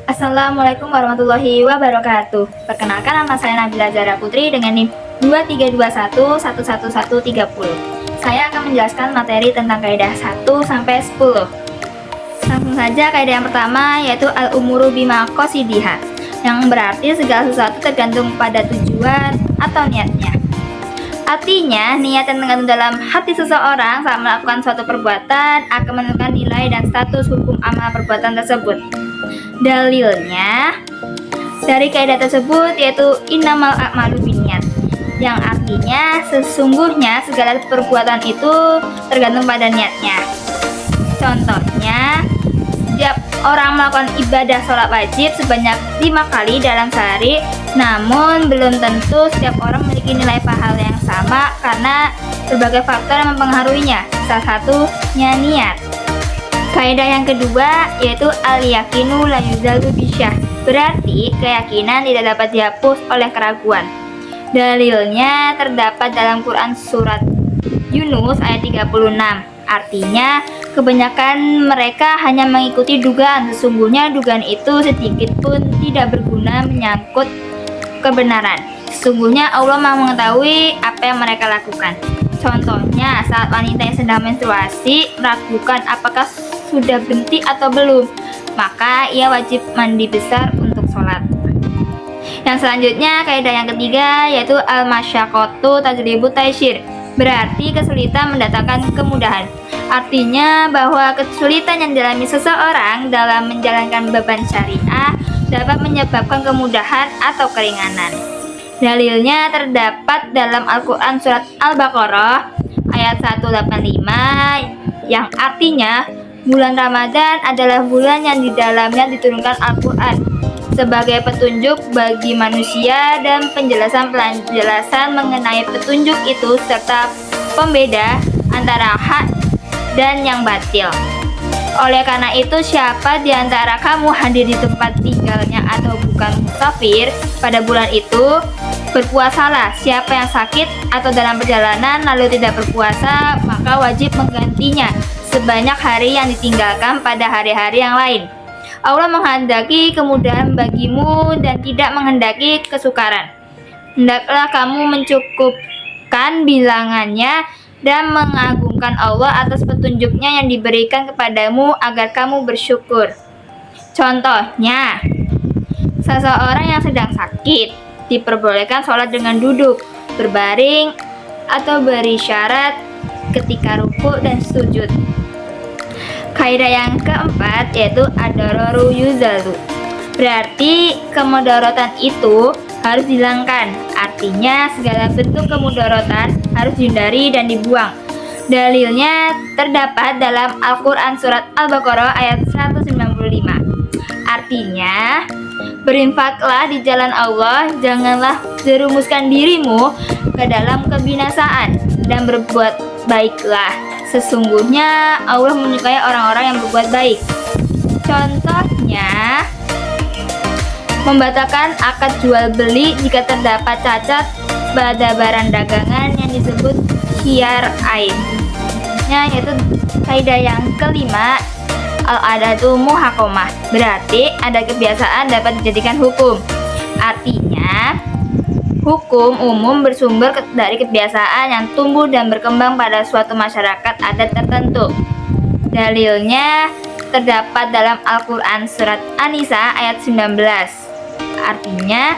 Assalamualaikum warahmatullahi wabarakatuh. Perkenalkan, nama saya Nabila Zahra Putri dengan NIM 2321111130. Saya akan menjelaskan materi tentang kaidah 1 sampai 10. Langsung saja, kaidah yang pertama yaitu al-umuru bima qasidiha, yang berarti segala sesuatu tergantung pada tujuan atau niatnya. Artinya, niat yang tergantung dalam hati seseorang saat melakukan suatu perbuatan akan menentukan nilai dan status hukum amal perbuatan tersebut. Dalilnya dari kaidah tersebut yaitu innamal a'malu binniyat, yang artinya sesungguhnya segala perbuatan itu tergantung pada niatnya. Contohnya, setiap orang melakukan ibadah sholat wajib sebanyak 5 kali dalam sehari, namun belum tentu setiap orang memiliki nilai pahala yang sama karena berbagai faktor yang mempengaruhinya, salah satunya niat. Kaidah yang kedua yaitu al-yakinu la yuzalu bisyah, berarti keyakinan tidak dapat dihapus oleh keraguan. Dalilnya terdapat dalam Quran surat Yunus ayat 36. Artinya, kebanyakan mereka hanya mengikuti dugaan, sesungguhnya dugaan itu sedikit pun tidak berguna menyangkut kebenaran. Sesungguhnya Allah Maha mengetahui apa yang mereka lakukan. Contohnya, saat wanita yang sedang menstruasi meragukan apakah sudah berhenti atau belum, maka ia wajib mandi besar untuk sholat. Yang selanjutnya, kaidah yang ketiga yaitu al-masyaqqatu tajlibu taysir, berarti kesulitan mendatangkan kemudahan. Artinya bahwa kesulitan yang dialami seseorang dalam menjalankan beban syariah dapat menyebabkan kemudahan atau keringanan. Dalilnya terdapat dalam Al-Quran surat Al-Baqarah ayat 185, yang artinya bulan Ramadan adalah bulan yang di dalamnya diturunkan Al-Quran sebagai petunjuk bagi manusia dan penjelasan mengenai petunjuk itu serta pembeda antara hak dan yang batil. Oleh karena itu, siapa di antara kamu hadir di tempat tinggalnya atau bukan musafir pada bulan itu, berpuasalah. Siapa yang sakit atau dalam perjalanan lalu tidak berpuasa, maka wajib menggantinya sebanyak hari yang ditinggalkan pada hari-hari yang lain. Allah menghendaki kemudahan bagimu dan tidak menghendaki kesukaran. Hendaklah kamu mencukupkan bilangannya dan mengagungkan Allah atas petunjuknya yang diberikan kepadamu agar kamu bersyukur. Contohnya, seseorang yang sedang sakit diperbolehkan sholat dengan duduk, berbaring, atau berisyarat ketika ruku dan sujud. Kaidah yang keempat yaitu ad-dararu yuzalu, berarti kemudaratan itu harus dihilangkan. Artinya segala bentuk kemudaratan harus dihindari dan dibuang. Dalilnya terdapat dalam Al-Quran surat Al-Baqarah ayat 195. Artinya, berinfaklah di jalan Allah, janganlah jerumuskan dirimu ke dalam kebinasaan, dan berbuat baiklah. Sesungguhnya Allah menyukai orang-orang yang berbuat baik. Contohnya, membatalkan akad jual beli jika terdapat cacat pada barang dagangan yang disebut khiyar aib. Yaitu kaidah yang kelima, al-adatu muhakamah, berarti ada kebiasaan dapat dijadikan hukum. Artinya, hukum umum bersumber dari kebiasaan yang tumbuh dan berkembang pada suatu masyarakat adat tertentu. Dalilnya terdapat dalam Al-Quran surat An-Nisa ayat 19. Artinya,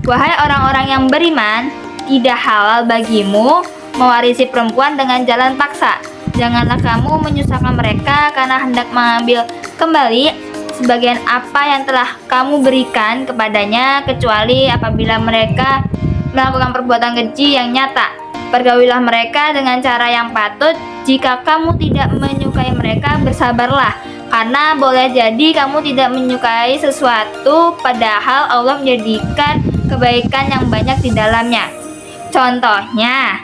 wahai orang-orang yang beriman, tidak halal bagimu mewarisi perempuan dengan jalan paksa. Janganlah kamu menyusahkan mereka karena hendak mengambil kembali sebagian apa yang telah kamu berikan kepadanya, kecuali apabila mereka melakukan perbuatan keji yang nyata. Pergaulilah mereka dengan cara yang patut. Jika kamu tidak menyukai mereka, bersabarlah, karena boleh jadi kamu tidak menyukai sesuatu padahal Allah menjadikan kebaikan yang banyak di dalamnya. Contohnya,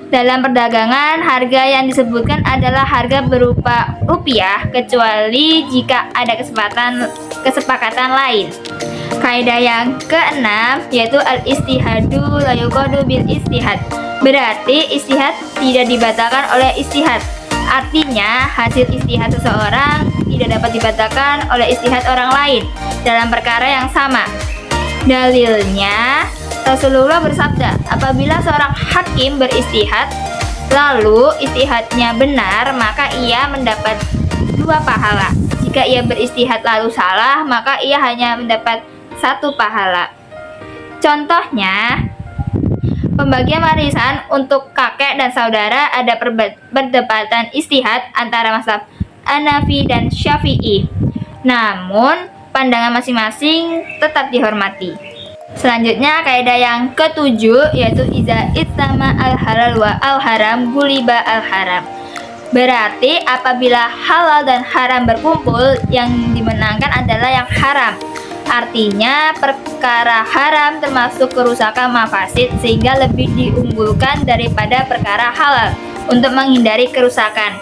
dalam perdagangan, harga yang disebutkan adalah harga berupa rupiah, kecuali jika ada kesepakatan lain. Kaidah yang keenam yaitu al-istihadu la yuqadu bil istihad, berarti istihad tidak dibatalkan oleh istihad. Artinya, hasil istihad seseorang tidak dapat dibatalkan oleh ijtihad orang lain dalam perkara yang sama. Dalilnya, Rasulullah bersabda, apabila seorang hakim berijtihad lalu ijtihadnya benar, maka ia mendapat 2 pahala. Jika ia berijtihad lalu salah, maka ia hanya mendapat 1 pahala. Contohnya, pembagian warisan untuk kakek dan saudara ada perdebatan ijtihad antara mazhab Hanafi dan Syafi'i. Namun, pandangan masing-masing tetap dihormati. Selanjutnya, kaidah yang ke-7 yaitu iza ittama al-halal wa al-haram guliba al-haram. Berarti apabila halal dan haram berkumpul, yang dimenangkan adalah yang haram. Artinya perkara haram termasuk kerusakan mafasid sehingga lebih diunggulkan daripada perkara halal untuk menghindari kerusakan.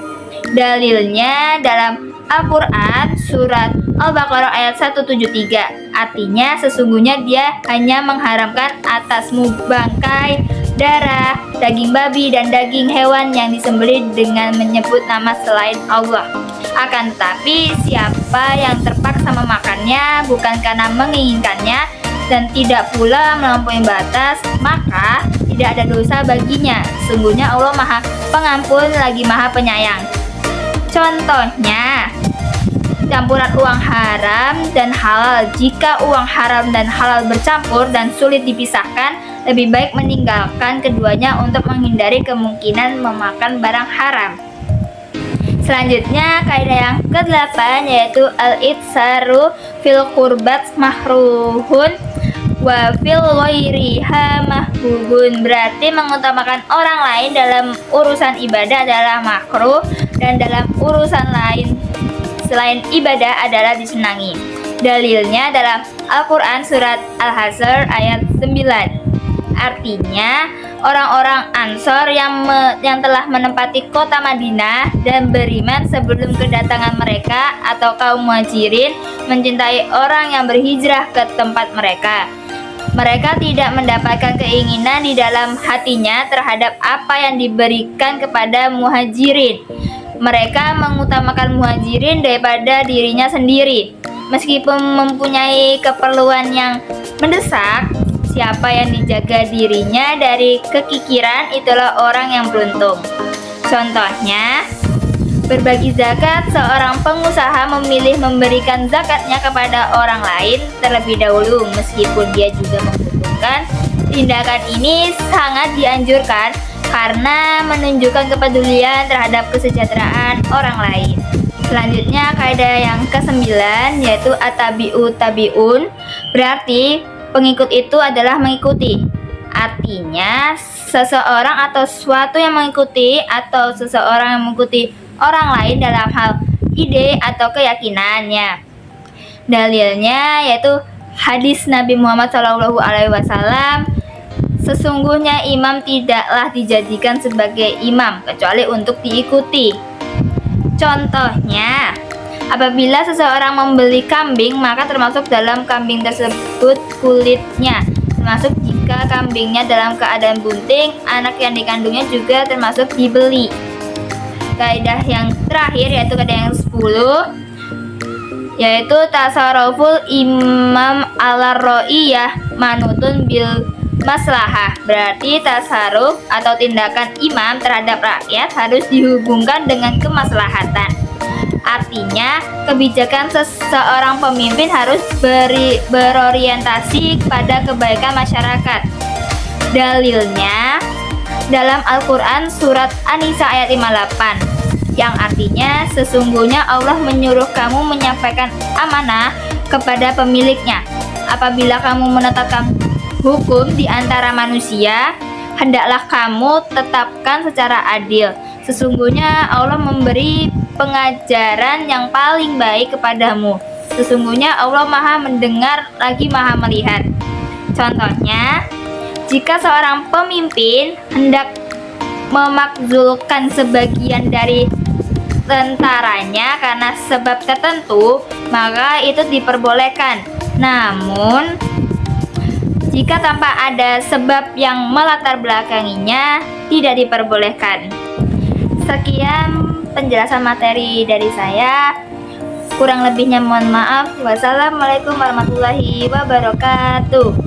Dalilnya dalam Al-Quran surat Al-Baqarah ayat 173. Artinya sesungguhnya dia hanya mengharamkan atasmu bangkai, darah, daging babi dan daging hewan yang disembelih dengan menyebut nama selain Allah. Akan tetapi siapa yang terpaksa memakannya bukan karena menginginkannya dan tidak pula melampaui batas, maka tidak ada dosa baginya. Sungguhnya Allah Maha Pengampun lagi Maha Penyayang. Contohnya, campuran uang haram dan halal. Jika uang haram dan halal bercampur dan sulit dipisahkan, lebih baik meninggalkan keduanya untuk menghindari kemungkinan memakan barang haram. Selanjutnya, kaidah yang ke-8 yaitu al-itsaru fil qurbat mahruhun wa fil ghairiha mahbubun. Berarti mengutamakan orang lain dalam urusan ibadah adalah makruh dan dalam urusan lain selain ibadah adalah disenangi. Dalilnya dalam Al-Quran surat Al-Hasr ayat 9. Artinya orang-orang Ansor yang telah menempati kota Madinah dan beriman sebelum kedatangan mereka atau kaum Muhajirin mencintai orang yang berhijrah ke tempat mereka. Mereka tidak mendapatkan keinginan di dalam hatinya terhadap apa yang diberikan kepada Muhajirin. Mereka mengutamakan Muhajirin daripada dirinya sendiri. Meskipun mempunyai keperluan yang mendesak, siapa yang dijaga dirinya dari kekikiran itulah orang yang beruntung. Contohnya, berbagi zakat, seorang pengusaha memilih memberikan zakatnya kepada orang lain terlebih dahulu meskipun dia juga membutuhkan. Tindakan ini sangat dianjurkan karena menunjukkan kepedulian terhadap kesejahteraan orang lain. Selanjutnya, kaidah yang ke-9 yaitu at-tabi'u tabi'un. Berarti pengikut itu adalah mengikuti. Artinya seseorang atau sesuatu yang mengikuti atau seseorang yang mengikuti orang lain dalam hal ide atau keyakinannya. Dalilnya yaitu hadis Nabi Muhammad SAW, sesungguhnya imam tidaklah dijadikan sebagai imam kecuali untuk diikuti. Contohnya, apabila seseorang membeli kambing, maka termasuk dalam kambing tersebut kulitnya, termasuk jika kambingnya dalam keadaan bunting, anak yang dikandungnya juga termasuk dibeli. Kaidah yang terakhir yaitu kaidah yang 10 yaitu tasarruful imam ala ro'iyah manutun bil maslahah. Berarti tasarruf atau tindakan imam terhadap rakyat harus dihubungkan dengan kemaslahatan. Artinya kebijakan seseorang pemimpin harus berorientasi pada kebaikan masyarakat. Dalilnya dalam Al-Quran surat An-Nisa ayat 58 yang artinya sesungguhnya Allah menyuruh kamu menyampaikan amanah kepada pemiliknya. Apabila kamu menetapkan hukum di antara manusia, hendaklah kamu tetapkan secara adil. Sesungguhnya Allah memberi pengajaran yang paling baik kepadamu. Sesungguhnya Allah Maha mendengar lagi Maha melihat. Contohnya, jika seorang pemimpin hendak memakzulkan sebagian dari tentaranya karena sebab tertentu, maka itu diperbolehkan. Namun, jika tanpa ada sebab yang melatar belakanginya, tidak diperbolehkan. Sekian penjelasan materi dari saya. Kurang lebihnya mohon maaf. Wassalamualaikum warahmatullahi wabarakatuh.